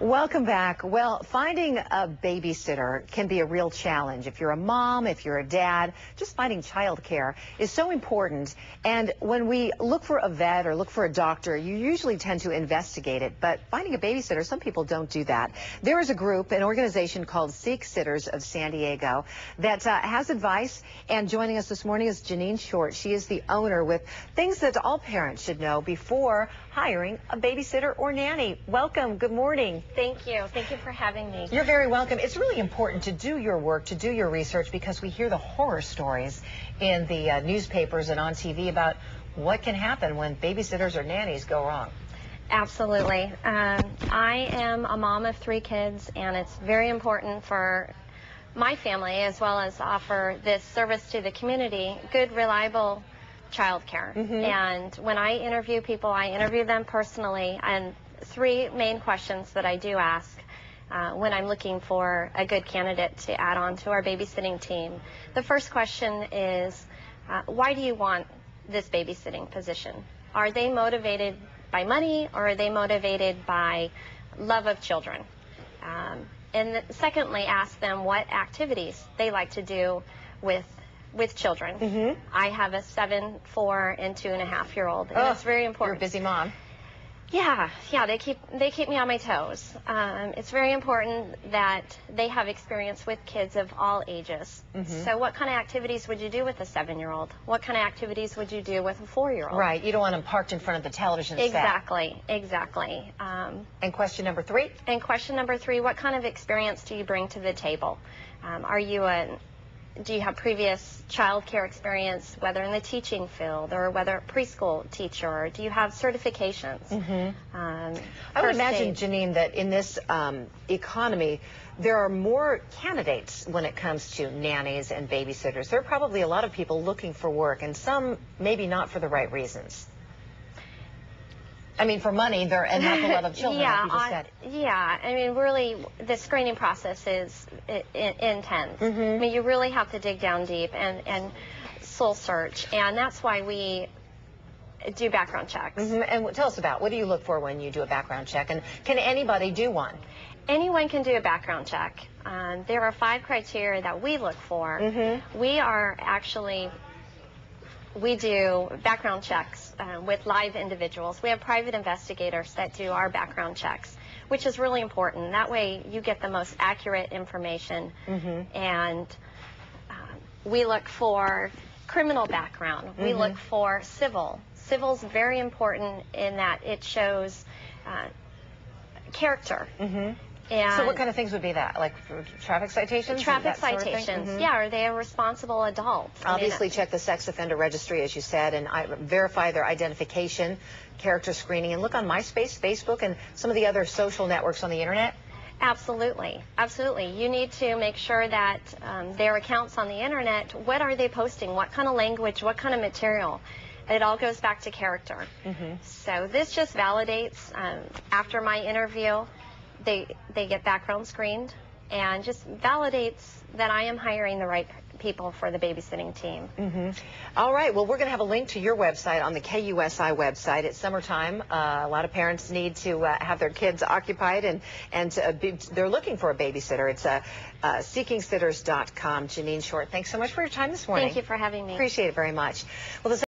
Welcome back. Well, finding a babysitter can be a real challenge. If you're a mom, if you're a dad, just finding childcare is so important. And when we look for a vet or look for a doctor, you usually tend to investigate it. But finding a babysitter, some people don't do that. There is a group, an organization called SeekingSitters of San Diego that has advice. And joining us this morning is Janine Short. She is the owner with things that all parents should know before hiring a babysitter or nanny. Welcome. Good morning. Thank you. Thank you for having me. You're very welcome. It's really important to do your work, to do your research, because we hear the horror stories in the newspapers and on TV about what can happen when babysitters or nannies go wrong. Absolutely. I am a mom of 3 kids, and it's very important for my family, as well as offer this service to the community, good, reliable child care. And when I interview people, I interview them personally, and 3 main questions that I do ask when I'm looking for a good candidate to add on to our babysitting team. The first question is, why do you want this babysitting position? Are they motivated by money, or are they motivated by love of children? And secondly, ask them what activities they like to do with children. I have a 7, 4, and 2.5-year-old, and it's very important. You're a busy mom. Yeah, they keep me on my toes. It's very important that they have experience with kids of all ages. So what kind of activities would you do with a 7-year-old? What kind of activities would you do with a 4-year-old? Right, you don't want them parked in front of the television set. Exactly. And question number 3? And question number 3, what kind of experience do you bring to the table? Do you have previous child care experience, whether in the teaching field or whether a preschool teacher, or do you have certifications? I would imagine, Janine, that in this economy, there are more candidates when it comes to nannies and babysitters. There are probably a lot of people looking for work, and some maybe not for the right reasons. I mean, for money, and not the love of children, like you just said. Yeah, I mean, really, the screening process is intense. I mean, you really have to dig down deep and soul search, and that's why we do background checks. And tell us about, what do you look for when you do a background check, and can anybody do one? Anyone can do a background check. There are 5 criteria that we look for. We do background checks with live individuals. We have private investigators that do our background checks, which is really important. That way you get the most accurate information. And we look for criminal background. We look for civil. Civil's very important in that it shows character. And so what kind of things would be that? Like traffic citations? Traffic citations, yeah. Are they a responsible adult? Obviously check the sex offender registry, as you said, and verify their identification, character screening, and look on MySpace, Facebook, and some of the other social networks on the internet. Absolutely. You need to make sure that their accounts on the internet, what are they posting? What kind of language? What kind of material? It all goes back to character. So this just validates, after my interview, they get background screened, and just validates that I am hiring the right people for the babysitting team. All right, well, we're going to have a link to your website on the KUSI website. It's summertime. A lot of parents need to have their kids occupied, and they're looking for a babysitter. It's SeekingSitters.com. Janine Short, thanks so much for your time this morning. Thank you for having me. Appreciate it very much. Well,